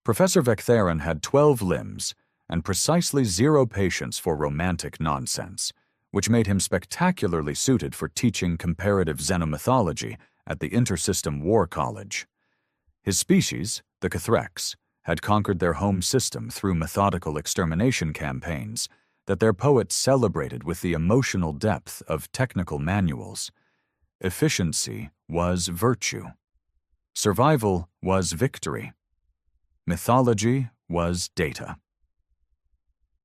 Professor Vectheron had 12 limbs and precisely 0 patience for romantic nonsense, which made him spectacularly suited for teaching comparative xenomythology at the Intersystem War College. His species, the Cathrex, had conquered their home system through methodical extermination campaigns that their poets celebrated with the emotional depth of technical manuals. Efficiency was virtue. Survival was victory. Mythology was data.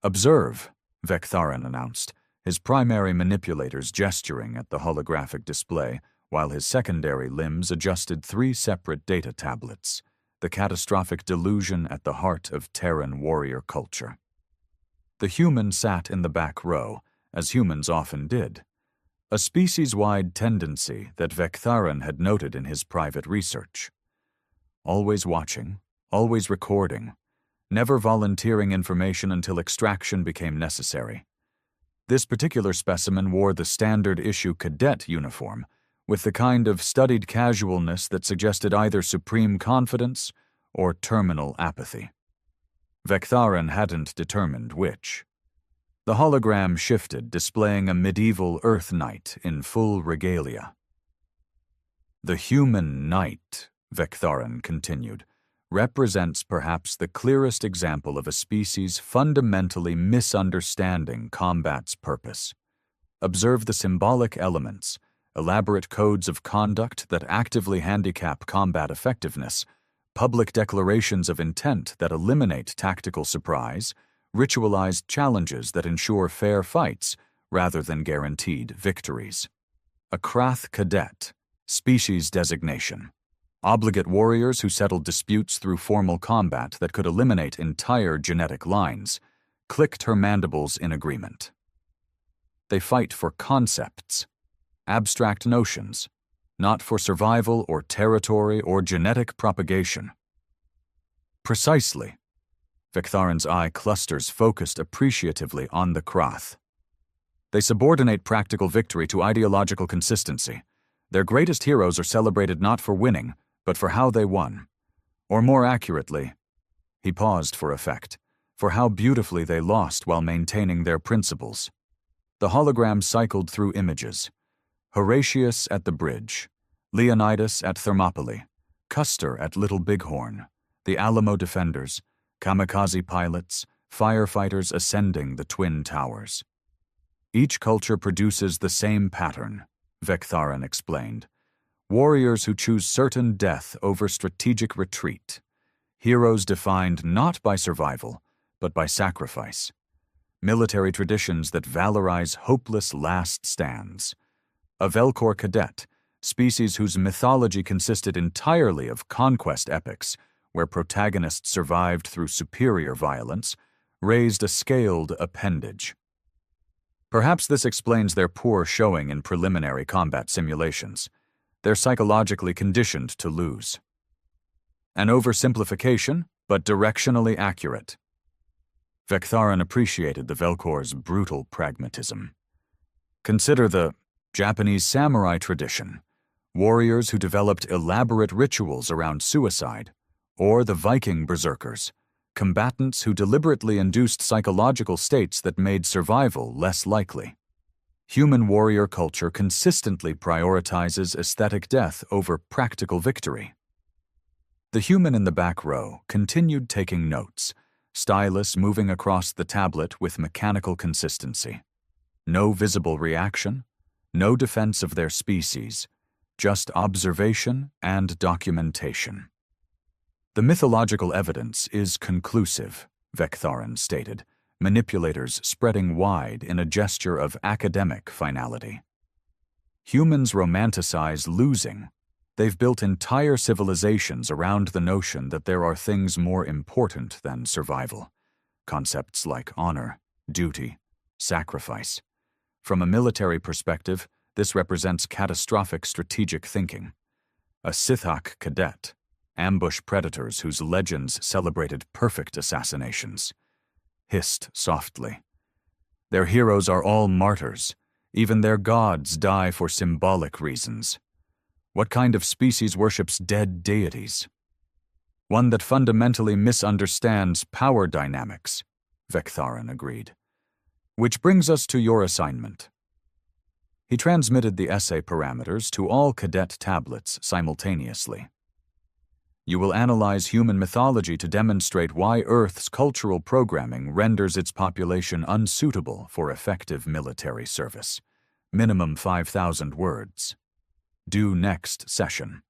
"Observe," Vectheron announced, his primary manipulators gesturing at the holographic display, while his secondary limbs adjusted 3 separate data tablets, the catastrophic delusion at the heart of Terran warrior culture. The human sat in the back row, as humans often did, a species-wide tendency that Vectheron had noted in his private research. Always watching, always recording, never volunteering information until extraction became necessary. This particular specimen wore the standard-issue cadet uniform, with the kind of studied casualness that suggested either supreme confidence or terminal apathy. Vectheron hadn't determined which. The hologram shifted, displaying a medieval Earth Knight in full regalia. "The human knight," Vectheron continued, "represents perhaps the clearest example of a species fundamentally misunderstanding combat's purpose. Observe the symbolic elements, elaborate codes of conduct that actively handicap combat effectiveness, public declarations of intent that eliminate tactical surprise, ritualized challenges that ensure fair fights rather than guaranteed victories. A Krath Cadet, species designation. Obligate warriors who settled disputes through formal combat that could eliminate entire genetic lines, clicked her mandibles in agreement. They fight for concepts, abstract notions, not for survival or territory or genetic propagation." "Precisely." Vectheron's eye clusters focused appreciatively on the Krath. "They subordinate practical victory to ideological consistency. Their greatest heroes are celebrated not for winning, but for how they won. Or more accurately," he paused for effect, "for how beautifully they lost while maintaining their principles." The hologram cycled through images. Horatius at the bridge, Leonidas at Thermopylae, Custer at Little Bighorn, the Alamo defenders, kamikaze pilots, firefighters ascending the Twin Towers. "Each culture produces the same pattern," Vectheron explained. "Warriors who choose certain death over strategic retreat. Heroes defined not by survival, but by sacrifice. Military traditions that valorize hopeless last stands. A Velcor Cadet, species whose mythology consisted entirely of conquest epics, where protagonists survived through superior violence, raised a scaled appendage. Perhaps this explains their poor showing in preliminary combat simulations. They're psychologically conditioned to lose. An oversimplification, but directionally accurate." Vectheron appreciated the Velcor's brutal pragmatism. "Consider the Japanese samurai tradition, warriors who developed elaborate rituals around suicide, or the Viking berserkers, combatants who deliberately induced psychological states that made survival less likely. Human warrior culture consistently prioritizes aesthetic death over practical victory." The human in the back row continued taking notes, stylus moving across the tablet with mechanical consistency. No visible reaction, no defense of their species, just observation and documentation. "The mythological evidence is conclusive," Vectheron stated, manipulators spreading wide in a gesture of academic finality. "Humans romanticize losing. They've built entire civilizations around the notion that there are things more important than survival. Concepts like honor, duty, sacrifice. From a military perspective, this represents catastrophic strategic thinking. A Sithak Cadet, ambush predators whose legends celebrated perfect assassinations, hissed softly. Their heroes are all martyrs. Even their gods die for symbolic reasons. What kind of species worships dead deities?" One that fundamentally misunderstands power dynamics, Vektharan agreed. Which brings us to your assignment. He transmitted the essay parameters to all cadet tablets simultaneously. You will analyze human mythology to demonstrate why Earth's cultural programming renders its population unsuitable for effective military service. Minimum 5,000 words. Due next session.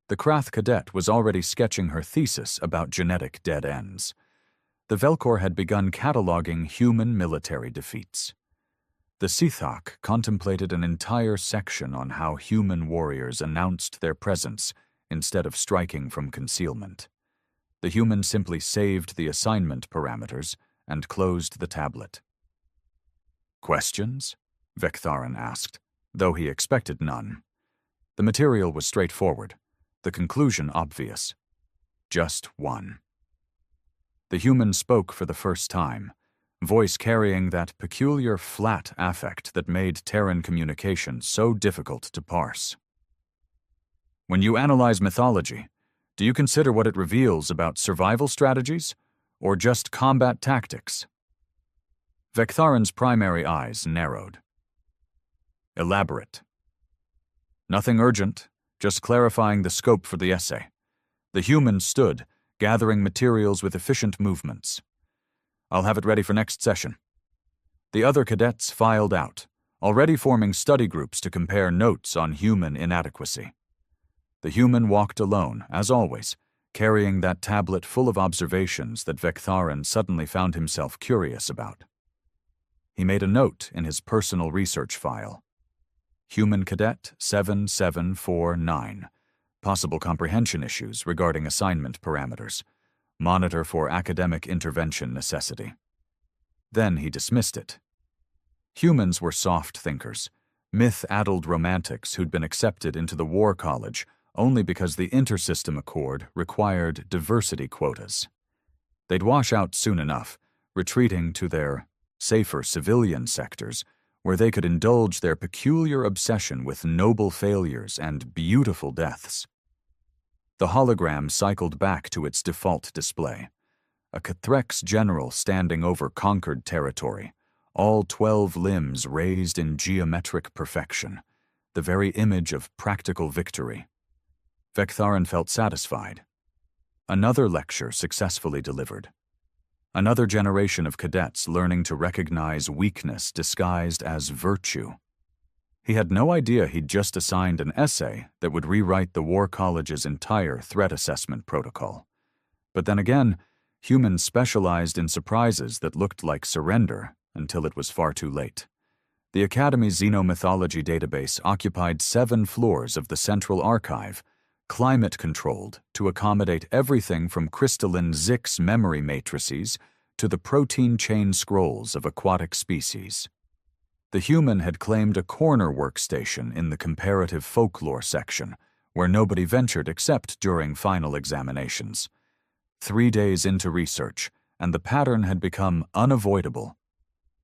The Krath cadet was already sketching her thesis about genetic dead ends. The Velkor had begun cataloging human military defeats. The Sithak contemplated an entire section on how human warriors announced their presence instead of striking from concealment. The human simply saved the assignment parameters and closed the tablet. Questions? Vektharan asked, though he expected none. The material was straightforward, the conclusion obvious. Just one. The human spoke for the first time, voice carrying that peculiar flat affect that made Terran communication so difficult to parse. When you analyze mythology, do you consider what it reveals about survival strategies, or just combat tactics? Vektharan's primary eyes narrowed. Elaborate. Nothing urgent, just clarifying the scope for the essay. The human stood, gathering materials with efficient movements. I'll have it ready for next session. The other cadets filed out, already forming study groups to compare notes on human inadequacy. The human walked alone, as always, carrying that tablet full of observations that Vektharan suddenly found himself curious about. He made a note in his personal research file. Human Cadet 7749. Possible comprehension issues regarding assignment parameters. Monitor for academic intervention necessity. Then he dismissed it. Humans were soft thinkers, myth-addled romantics who'd been accepted into the War College only because the Intersystem Accord required diversity quotas. They'd wash out soon enough, retreating to their safer civilian sectors where they could indulge their peculiar obsession with noble failures and beautiful deaths. The hologram cycled back to its default display. A Cathrex general standing over conquered territory, all 12 limbs raised in geometric perfection, the very image of practical victory. Vektharan felt satisfied. Another lecture successfully delivered. Another generation of cadets learning to recognize weakness disguised as virtue. He had no idea he'd just assigned an essay that would rewrite the War College's entire threat assessment protocol. But then again, humans specialized in surprises that looked like surrender until it was far too late. The Academy's xenomythology database occupied 7 floors of the central archive, climate-controlled to accommodate everything from crystalline Zix memory matrices to the protein chain scrolls of aquatic species. The human had claimed a corner workstation in the comparative folklore section, where nobody ventured except during final examinations. 3 days into research, and the pattern had become unavoidable.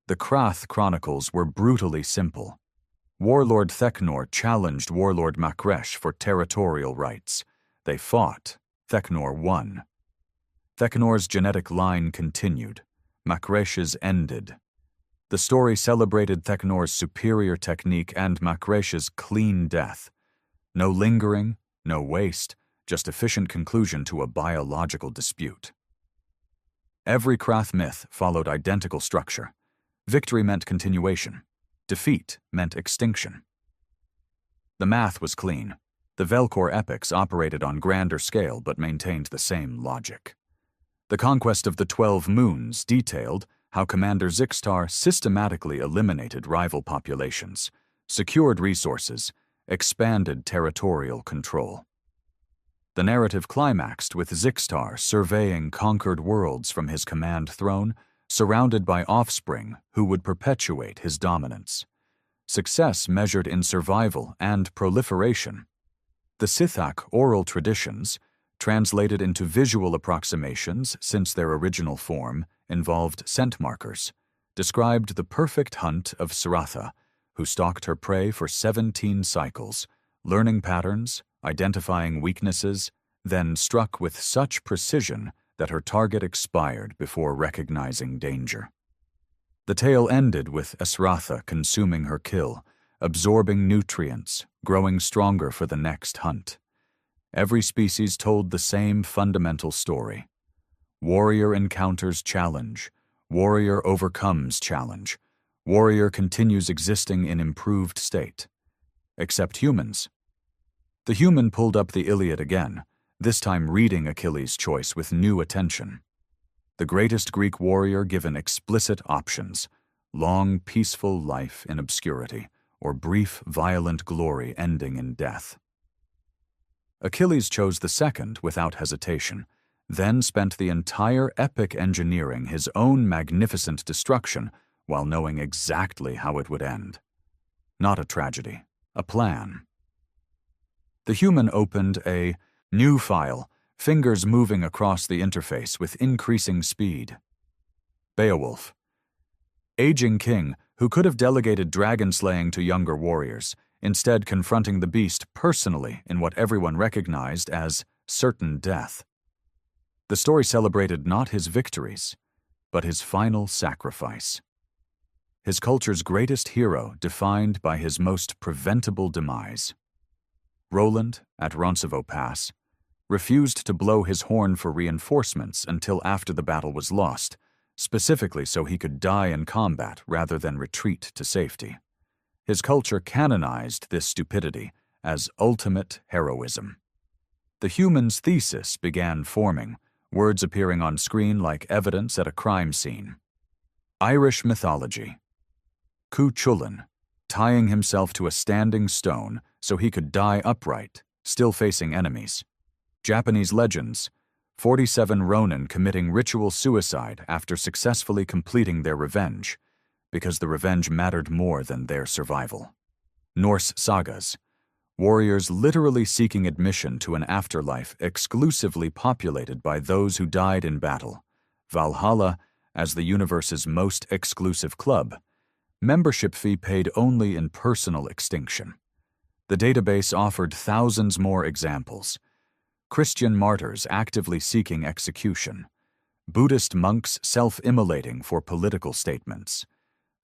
The Krath chronicles were brutally simple. Warlord Theknor challenged Warlord Makresh for territorial rights. They fought. Theknor won. Theknor's genetic line continued. Makresh's ended. The story celebrated Theknor's superior technique and Makresh's clean death. No lingering, no waste, just efficient conclusion to a biological dispute. Every Krath myth followed identical structure. Victory meant continuation. Defeat meant extinction. The math was clean. The Velkor epics operated on grander scale but maintained the same logic. The conquest of the 12 moons detailed how Commander Zixtar systematically eliminated rival populations, secured resources, expanded territorial control. The narrative climaxed with Zixtar surveying conquered worlds from his command throne, surrounded by offspring who would perpetuate his dominance. Success measured in survival and proliferation. The Sithak oral traditions, translated into visual approximations since their original form, involved scent markers, described the perfect hunt of Saratha, who stalked her prey for 17 cycles, learning patterns, identifying weaknesses, then struck with such precision that her target expired before recognizing danger. The tale ended with Esratha consuming her kill, absorbing nutrients, growing stronger for the next hunt. Every species told the same fundamental story. Warrior encounters challenge. Warrior overcomes challenge. Warrior continues existing in improved state. Except humans. The human pulled up the Iliad again, this time reading Achilles' choice with new attention. The greatest Greek warrior given explicit options: long, peaceful life in obscurity, or brief, violent glory ending in death. Achilles chose the second without hesitation, then spent the entire epic engineering his own magnificent destruction while knowing exactly how it would end. Not a tragedy, a plan. The human opened a new file, fingers moving across the interface with increasing speed. Beowulf. Aging king who could have delegated dragon slaying to younger warriors, instead confronting the beast personally in what everyone recognized as certain death. The story celebrated not his victories, but his final sacrifice. His culture's greatest hero defined by his most preventable demise. Roland, at Roncesvalles Pass, refused to blow his horn for reinforcements until after the battle was lost, specifically so he could die in combat rather than retreat to safety. His culture canonized this stupidity as ultimate heroism. The human's thesis began forming, words appearing on screen like evidence at a crime scene. Irish mythology. Cuchulainn, tying himself to a standing stone so he could die upright, still facing enemies. Japanese legends. 47 Ronin committing ritual suicide after successfully completing their revenge, because the revenge mattered more than their survival. Norse sagas. Warriors literally seeking admission to an afterlife exclusively populated by those who died in battle. Valhalla as the universe's most exclusive club. Membership fee paid only in personal extinction. The database offered thousands more examples. Christian martyrs actively seeking execution. Buddhist monks self-immolating for political statements.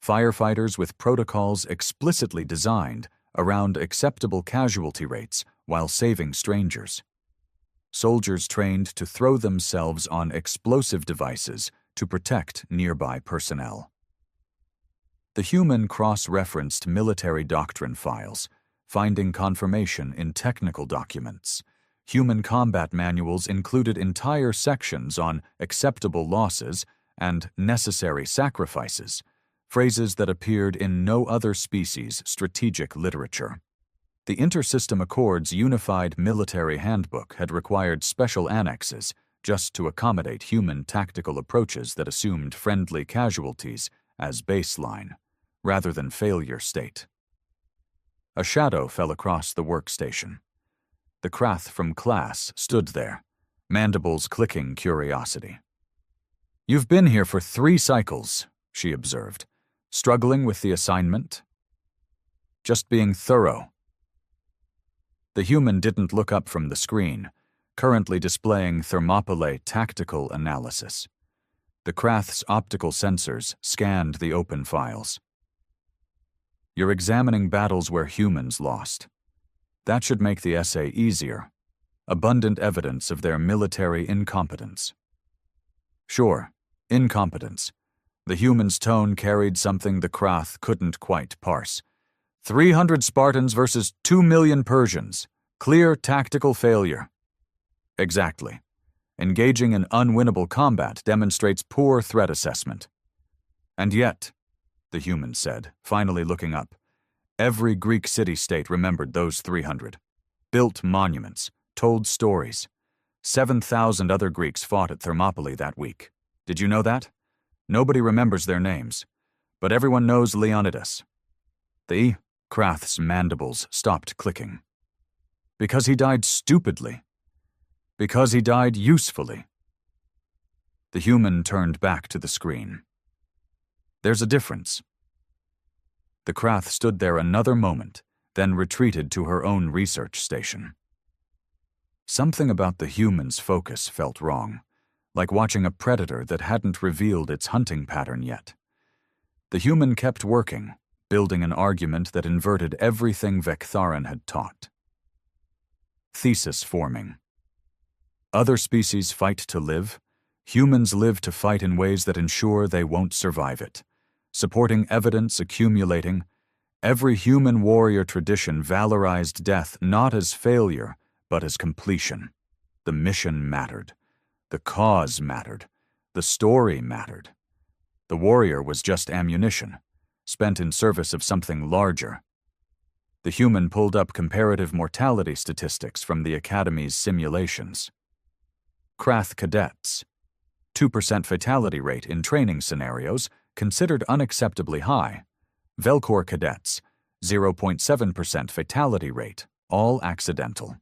Firefighters with protocols explicitly designed around acceptable casualty rates while saving strangers. Soldiers trained to throw themselves on explosive devices to protect nearby personnel. The human cross-referenced military doctrine files, finding confirmation in technical documents. Human combat manuals included entire sections on acceptable losses and necessary sacrifices, phrases that appeared in no other species' strategic literature. The Intersystem Accord's Unified Military Handbook had required special annexes just to accommodate human tactical approaches that assumed friendly casualties as baseline, rather than failure state. A shadow fell across the workstation. The Krath from class stood there, mandibles clicking curiosity. "You've been here for 3 cycles," she observed. "Struggling with the assignment?" "Just being thorough." The human didn't look up from the screen, currently displaying Thermopylae tactical analysis. The Krath's optical sensors scanned the open files. "You're examining battles where humans lost. That should make the essay easier. Abundant evidence of their military incompetence." "Sure, incompetence." The human's tone carried something the Krath couldn't quite parse. 300 Spartans versus 2 million Persians. Clear tactical failure." "Exactly. Engaging in unwinnable combat demonstrates poor threat assessment." "And yet," the human said, finally looking up, "every Greek city-state remembered those 300. Built monuments, told stories. 7,000 other Greeks fought at Thermopylae that week. Did you know that? Nobody remembers their names, but everyone knows Leonidas." The Krath's mandibles stopped clicking. "Because he died stupidly. Because he died usefully." The human turned back to the screen. "There's a difference." The Krath stood there another moment, then retreated to her own research station. Something about the human's focus felt wrong, like watching a predator that hadn't revealed its hunting pattern yet. The human kept working, building an argument that inverted everything Vectharan had taught. Thesis forming. Other species fight to live. Humans live to fight in ways that ensure they won't survive it. Supporting evidence accumulating, every human warrior tradition valorized death not as failure, but as completion. The mission mattered. The cause mattered. The story mattered. The warrior was just ammunition, spent in service of something larger. The human pulled up comparative mortality statistics from the Academy's simulations. Krath cadets. 2% fatality rate in training scenarios, considered unacceptably high. Velcor cadets. 0.7% fatality rate, all accidental.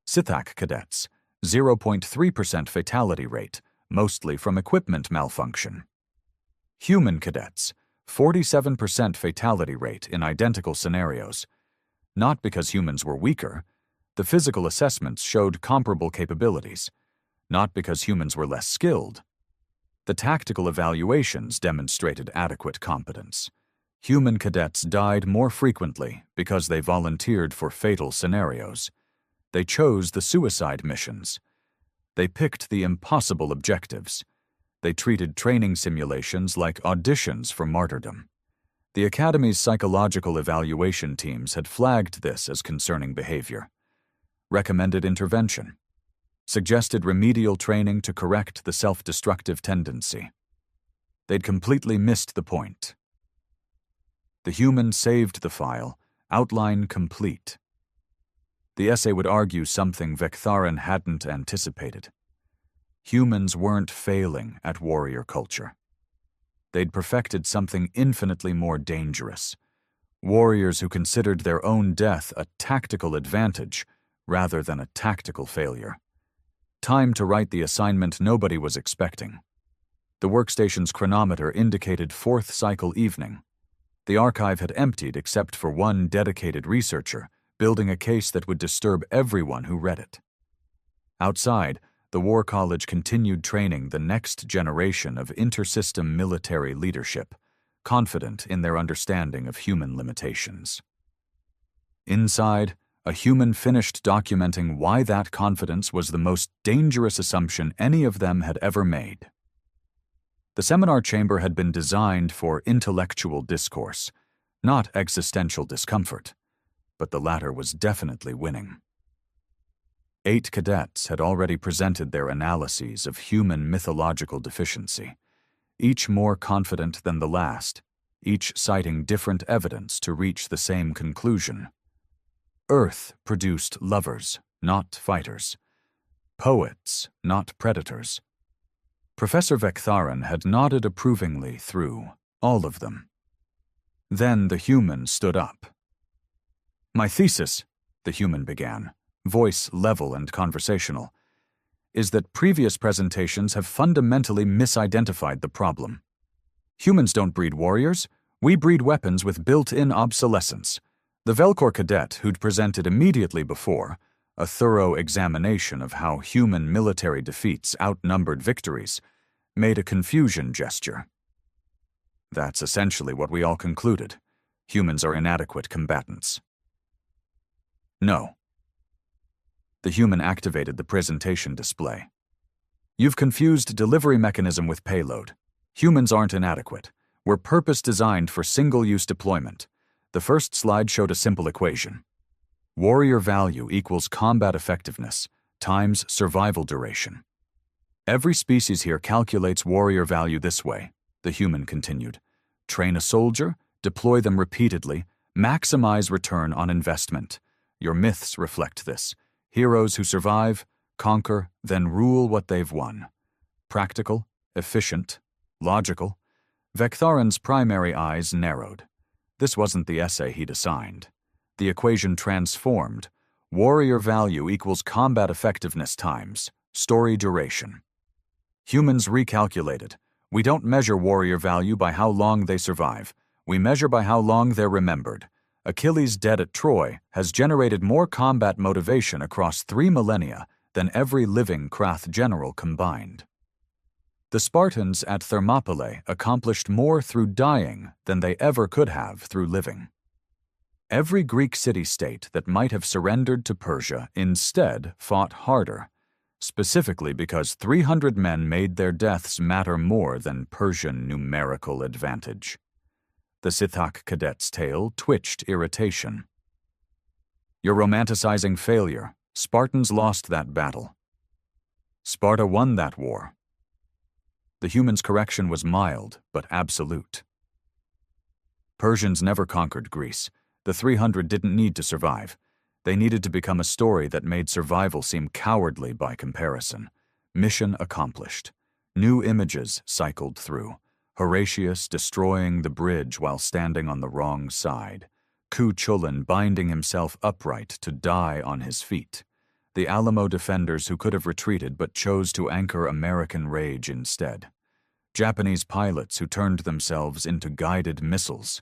Sithak cadets. 0.3% fatality rate, mostly from equipment malfunction. Human cadets. 47% fatality rate in identical scenarios. Not because humans were weaker. The physical assessments showed comparable capabilities. Not because humans were less skilled. The tactical evaluations demonstrated adequate competence. Human cadets died more frequently because they volunteered for fatal scenarios. They chose the suicide missions. They picked the impossible objectives. They treated training simulations like auditions for martyrdom. The Academy's psychological evaluation teams had flagged this as concerning behavior. Recommended intervention. Suggested remedial training to correct the self-destructive tendency. They'd completely missed the point. The human saved the file, outline complete. The essay would argue something Vectharan hadn't anticipated. Humans weren't failing at warrior culture. They'd perfected something infinitely more dangerous. Warriors who considered their own death a tactical advantage rather than a tactical failure. Time to write the assignment nobody was expecting. The workstation's chronometer indicated 4th cycle evening. The archive had emptied except for one dedicated researcher, building a case that would disturb everyone who read it. Outside, the War College continued training the next generation of inter-system military leadership, confident in their understanding of human limitations. Inside, a human finished documenting why that confidence was the most dangerous assumption any of them had ever made. The seminar chamber had been designed for intellectual discourse, not existential discomfort, but the latter was definitely winning. 8 cadets had already presented their analyses of human mythological deficiency, each more confident than the last, each citing different evidence to reach the same conclusion. Earth produced lovers, not fighters. Poets, not predators. Professor Vectharan had nodded approvingly through all of them. Then the human stood up. "My thesis," the human began, voice level and conversational, "is that previous presentations have fundamentally misidentified the problem. Humans don't breed warriors. We breed weapons with built-in obsolescence. The Velcor cadet who'd presented immediately before, a thorough examination of how human military defeats outnumbered victories, made a confusion gesture. That's essentially what we all concluded. Humans are inadequate combatants." "No." The human activated the presentation display. "You've confused delivery mechanism with payload. Humans aren't inadequate. We're purpose-designed for single-use deployment. The first slide showed a simple equation. Warrior value equals combat effectiveness times survival duration. Every species here calculates warrior value this way," the human continued. "Train a soldier, deploy them repeatedly, maximize return on investment. Your myths reflect this. Heroes who survive, conquer, then rule what they've won. Practical, efficient, logical." Vectharan's primary eyes narrowed. This wasn't the essay he'd assigned. The equation transformed. Warrior value equals combat effectiveness times story duration. Humans recalculated. We don't measure warrior value by how long they survive. We measure by how long they're remembered. Achilles' dead at Troy has generated more combat motivation across 3 millennia than every living Krath general combined. The Spartans at Thermopylae accomplished more through dying than they ever could have through living. Every Greek city-state that might have surrendered to Persia instead fought harder, specifically because 300 men made their deaths matter more than Persian numerical advantage. The Sithak cadet's tail twitched irritation. You're romanticizing failure. Spartans lost that battle. Sparta won that war. The human's correction was mild, but absolute. Persians never conquered Greece. The 300 didn't need to survive. They needed to become a story that made survival seem cowardly by comparison. Mission accomplished. New images cycled through. Horatius destroying the bridge while standing on the wrong side. Ku Chulainn binding himself upright to die on his feet. The Alamo defenders who could have retreated but chose to anchor American rage instead. Japanese pilots who turned themselves into guided missiles.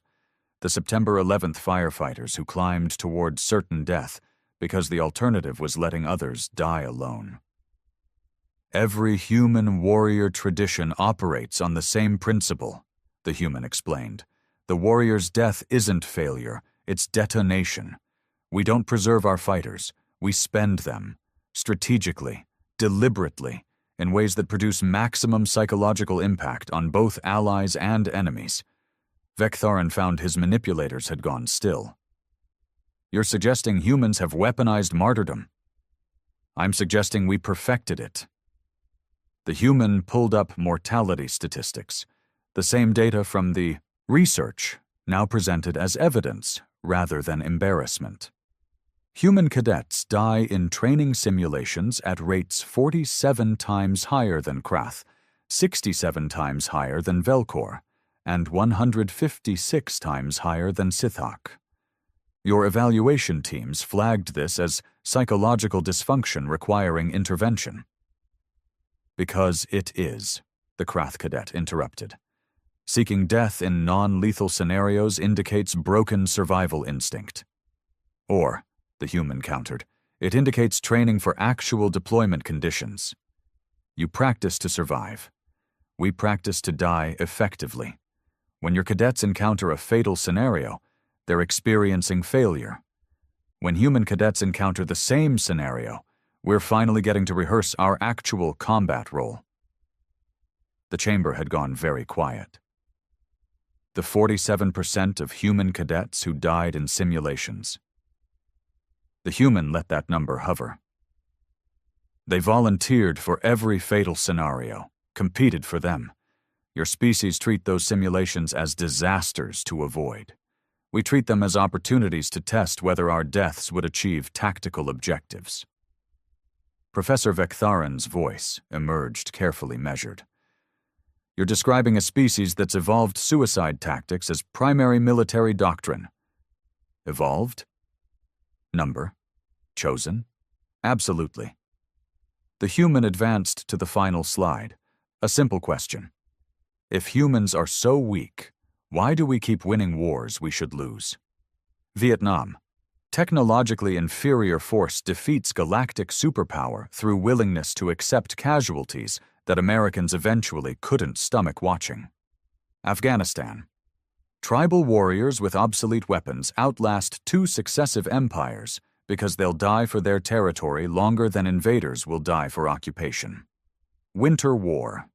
The September 11th firefighters who climbed toward certain death because the alternative was letting others die alone. Every human warrior tradition operates on the same principle, the human explained. The warrior's death isn't failure, it's detonation. We don't preserve our fighters, we spend them, strategically, deliberately, in ways that produce maximum psychological impact on both allies and enemies. Vektharin found his manipulators had gone still. You're suggesting humans have weaponized martyrdom. I'm suggesting we perfected it. The human pulled up mortality statistics, the same data from the research, now presented as evidence rather than embarrassment. Human cadets die in training simulations at rates 47 times higher than Krath, 67 times higher than Velkor, and 156 times higher than Sithak. Your evaluation teams flagged this as psychological dysfunction requiring intervention. Because it is, the Krath cadet interrupted. Seeking death in non-lethal scenarios indicates broken survival instinct. Or, the human countered, it indicates training for actual deployment conditions. You practice to survive. We practice to die effectively. When your cadets encounter a fatal scenario, they're experiencing failure. When human cadets encounter the same scenario, we're finally getting to rehearse our actual combat role. The chamber had gone very quiet. The 47% of human cadets who died in simulations. The human let that number hover. They volunteered for every fatal scenario, competed for them. Your species treat those simulations as disasters to avoid. We treat them as opportunities to test whether our deaths would achieve tactical objectives. Professor Vektharin's voice emerged carefully measured. You're describing a species that's evolved suicide tactics as primary military doctrine. Evolved? Number? Chosen? Absolutely. The human advanced to the final slide. A simple question. If humans are so weak, why do we keep winning wars we should lose? Vietnam. Technologically inferior force defeats galactic superpower through willingness to accept casualties that Americans eventually couldn't stomach watching. Afghanistan. Tribal warriors with obsolete weapons outlast 2 successive empires because they'll die for their territory longer than invaders will die for occupation. Winter War.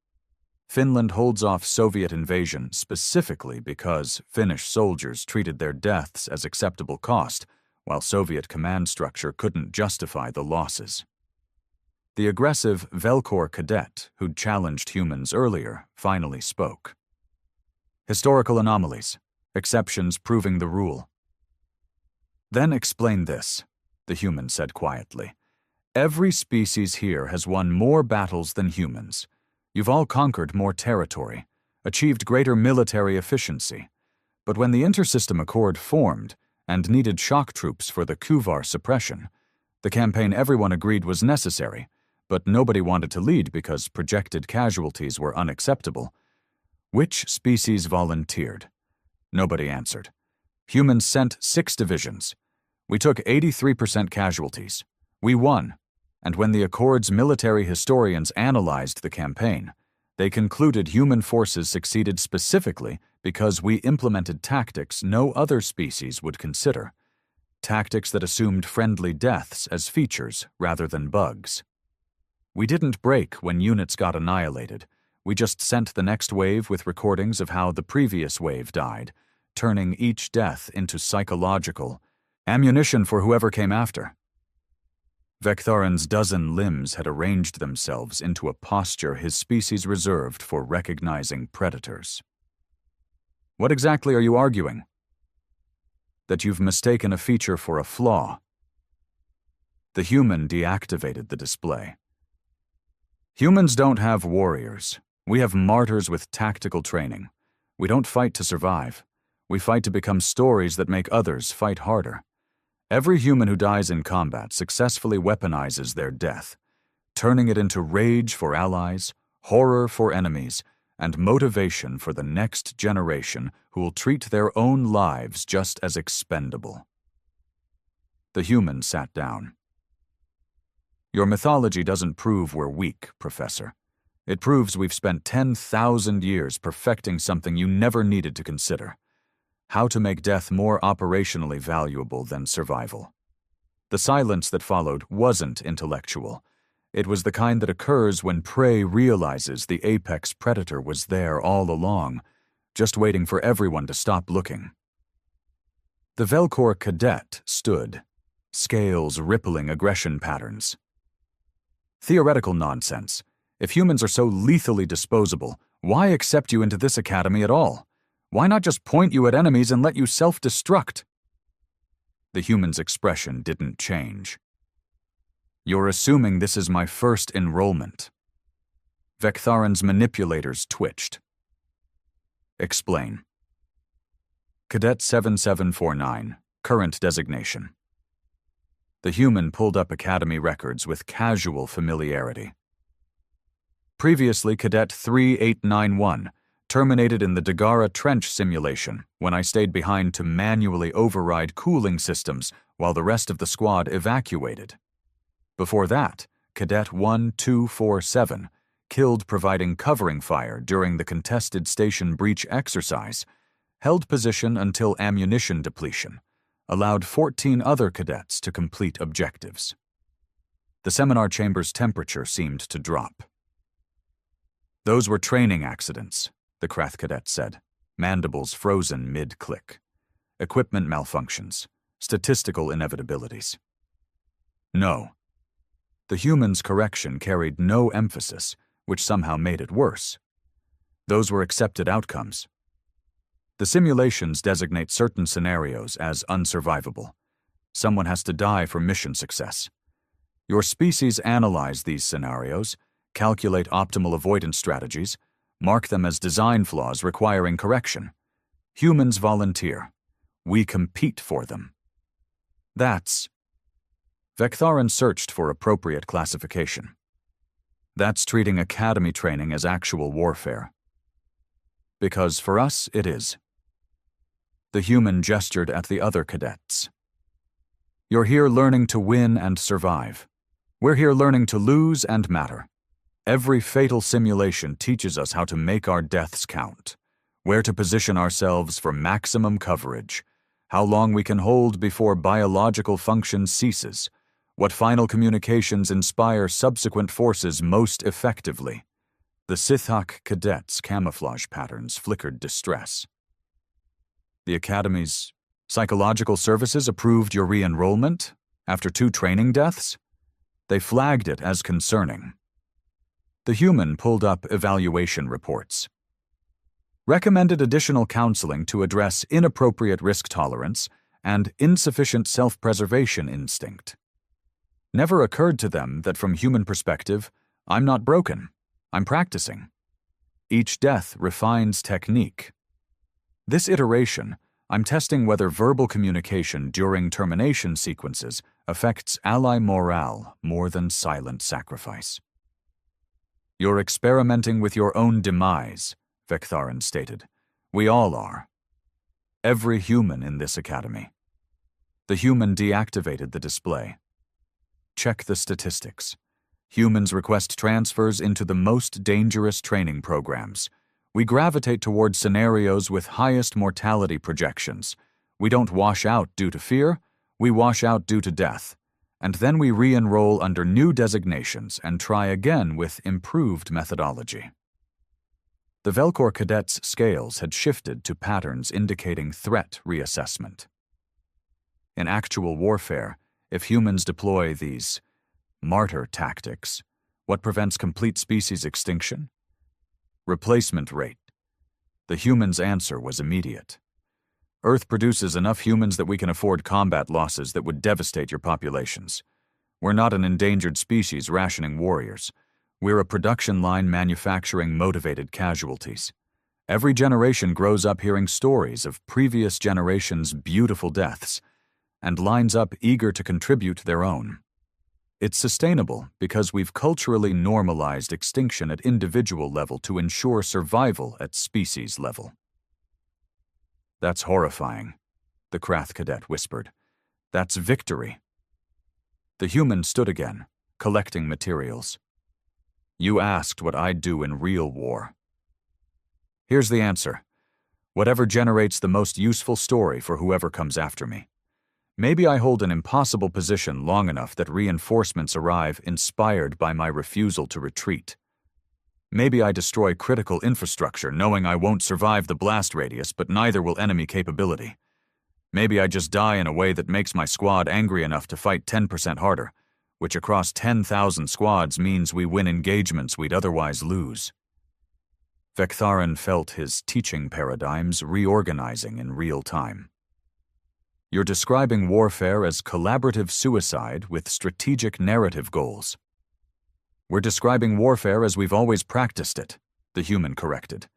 Finland holds off Soviet invasion specifically because Finnish soldiers treated their deaths as acceptable cost, while Soviet command structure couldn't justify the losses. The aggressive Velkor cadet, who'd challenged humans earlier, finally spoke. Historical anomalies, exceptions proving the rule. Then explain this, the human said quietly. Every species here has won more battles than humans. You've all conquered more territory, achieved greater military efficiency. But when the Intersystem Accord formed and needed shock troops for the Kuvar suppression, the campaign everyone agreed was necessary, but nobody wanted to lead because projected casualties were unacceptable. Which species volunteered? Nobody answered. Humans sent 6 divisions. We took 83% casualties. We won. And when the Accord's military historians analyzed the campaign, they concluded human forces succeeded specifically because we implemented tactics no other species would consider. Tactics that assumed friendly deaths as features rather than bugs. We didn't break when units got annihilated. We just sent the next wave with recordings of how the previous wave died, turning each death into psychological ammunition for whoever came after. Vektharan's dozen limbs had arranged themselves into a posture his species reserved for recognizing predators. What exactly are you arguing? That you've mistaken a feature for a flaw. The human deactivated the display. Humans don't have warriors. We have martyrs with tactical training. We don't fight to survive. We fight to become stories that make others fight harder. Every human who dies in combat successfully weaponizes their death, turning it into rage for allies, horror for enemies, and motivation for the next generation who will treat their own lives just as expendable. The human sat down. Your mythology doesn't prove we're weak, Professor. It proves we've spent 10,000 years perfecting something you never needed to consider. How to make death more operationally valuable than survival. The silence that followed wasn't intellectual. It was the kind that occurs when prey realizes the apex predator was there all along, just waiting for everyone to stop looking. The Velcor Cadet stood, scales rippling aggression patterns. Theoretical nonsense. If humans are so lethally disposable, why accept you into this academy at all? Why not just point you at enemies and let you self-destruct? The human's expression didn't change. You're assuming this is my first enrollment. Vektharan's manipulators twitched. Explain. Cadet 7749, current designation. The human pulled up academy records with casual familiarity. Previously, Cadet 3891, terminated in the Dagara Trench simulation when I stayed behind to manually override cooling systems while the rest of the squad evacuated. Before that, Cadet 1247, killed providing covering fire during the contested station breach exercise, held position until ammunition depletion, allowed 14 other cadets to complete objectives. The seminar chamber's temperature seemed to drop. Those were training accidents, the Krath cadet said, mandibles frozen mid-click. Equipment malfunctions, statistical inevitabilities. No. The human's correction carried no emphasis, which somehow made it worse. Those were accepted outcomes. The simulations designate certain scenarios as unsurvivable. Someone has to die for mission success. Your species analyze these scenarios, calculate optimal avoidance strategies, mark them as design flaws requiring correction. Humans volunteer. We compete for them. That's... Vektharan searched for appropriate classification. That's treating academy training as actual warfare. Because for us, it is. The human gestured at the other cadets. You're here learning to win and survive. We're here learning to lose and matter. Every fatal simulation teaches us how to make our deaths count, where to position ourselves for maximum coverage, how long we can hold before biological function ceases, what final communications inspire subsequent forces most effectively. The Sithak cadets' camouflage patterns flickered distress. The Academy's psychological services approved your re-enrollment after 2 training deaths? They flagged it as concerning. The human pulled up evaluation reports. Recommended additional counseling to address inappropriate risk tolerance and insufficient self-preservation instinct. Never occurred to them that from human perspective, I'm not broken, I'm practicing. Each death refines technique. This iteration, I'm testing whether verbal communication during termination sequences affects ally morale more than silent sacrifice. You're experimenting with your own demise, Vektharan stated. We all are. every human in this academy. The human deactivated the display. Check the statistics. Humans request transfers into the most dangerous training programs. We gravitate toward scenarios with highest mortality projections. We don't wash out due to fear, we wash out due to death. And then we re-enroll under new designations and try again with improved methodology. The Velcor cadets' scales had shifted to patterns indicating threat reassessment. In actual warfare, if humans deploy these martyr tactics, what prevents complete species extinction? Replacement rate. The humans' answer was immediate. Earth produces enough humans that we can afford combat losses that would devastate your populations. We're not an endangered species rationing warriors. We're a production line manufacturing motivated casualties. Every generation grows up hearing stories of previous generations' beautiful deaths and lines up eager to contribute their own. It's sustainable because we've culturally normalized extinction at individual level to ensure survival at species level. That's horrifying, the Krath cadet whispered. That's victory. The human stood again, collecting materials. You asked what I'd do in real war. Here's the answer. Whatever generates the most useful story for whoever comes after me. Maybe I hold an impossible position long enough that reinforcements arrive inspired by my refusal to retreat. Maybe I destroy critical infrastructure knowing I won't survive the blast radius, but neither will enemy capability. Maybe I just die in a way that makes my squad angry enough to fight 10% harder, which across 10,000 squads means we win engagements we'd otherwise lose. Vektharan felt his teaching paradigms reorganizing in real time. You're describing warfare as collaborative suicide with strategic narrative goals. We're describing warfare as we've always practiced it, the human corrected.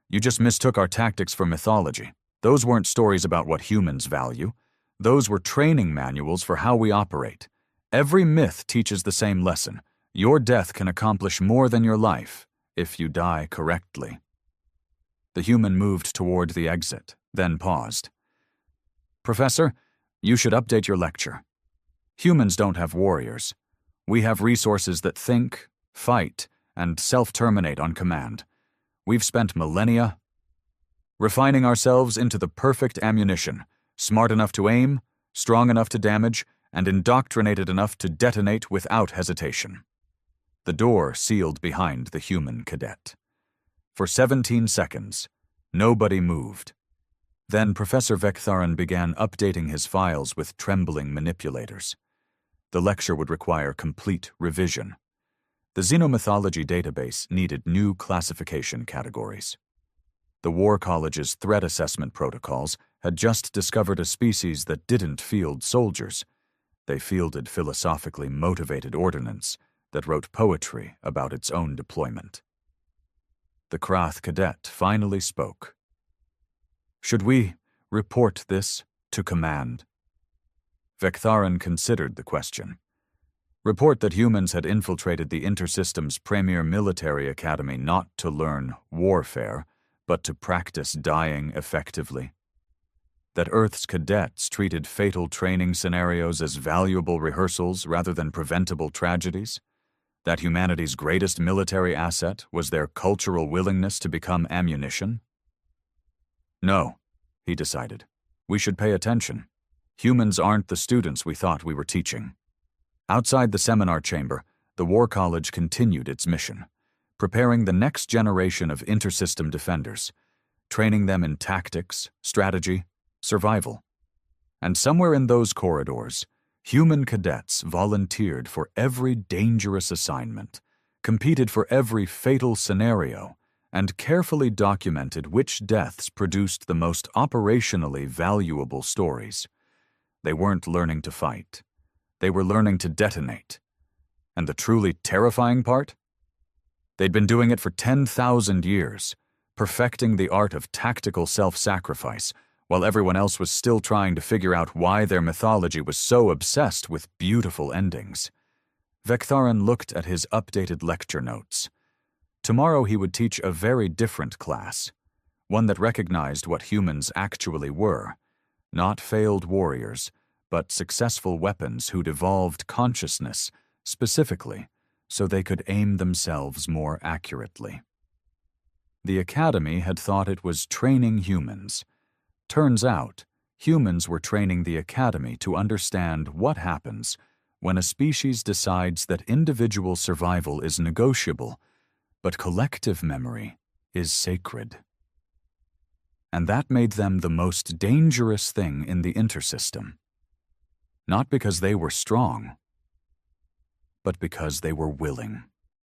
You just mistook our tactics for mythology. Those weren't stories about what humans value. Those were training manuals for how we operate. Every myth teaches the same lesson. Your death can accomplish more than your life if you die correctly. The human moved toward the exit, then paused. Professor, you should update your lecture. Humans don't have warriors. We have resources that think, fight, and self-terminate on command. We've spent millennia refining ourselves into the perfect ammunition, smart enough to aim, strong enough to damage, and indoctrinated enough to detonate without hesitation. The door sealed behind the human cadet. For 17 seconds, nobody moved. Then Professor Vektharan began updating his files with trembling manipulators. The lecture would require complete revision. The xenomythology database needed new classification categories. The War College's threat assessment protocols had just discovered a species that didn't field soldiers. They fielded philosophically motivated ordnance that wrote poetry about its own deployment. The Krath cadet finally spoke. Should we report this to command? Vektharan considered the question. Report that humans had infiltrated the Intersystem's premier military academy not to learn warfare, but to practice dying effectively. That Earth's cadets treated fatal training scenarios as valuable rehearsals rather than preventable tragedies. That humanity's greatest military asset was their cultural willingness to become ammunition. No, he decided. We should pay attention. Humans aren't the students we thought we were teaching. Outside the seminar chamber, the War College continued its mission, preparing the next generation of intersystem defenders, training them in tactics, strategy, survival. And somewhere in those corridors, human cadets volunteered for every dangerous assignment, competed for every fatal scenario, and carefully documented which deaths produced the most operationally valuable stories. They weren't learning to fight. They were learning to detonate. And the truly terrifying part? They'd been doing it for 10,000 years, perfecting the art of tactical self-sacrifice, while everyone else was still trying to figure out why their mythology was so obsessed with beautiful endings. Vektharan looked at his updated lecture notes. Tomorrow he would teach a very different class, one that recognized what humans actually were, not failed warriors, but successful weapons who'd evolved consciousness specifically so they could aim themselves more accurately. The Academy had thought it was training humans. Turns out, humans were training the Academy to understand what happens when a species decides that individual survival is negotiable, but collective memory is sacred. And that made them the most dangerous thing in the intersystem. Not because they were strong, but because they were willing.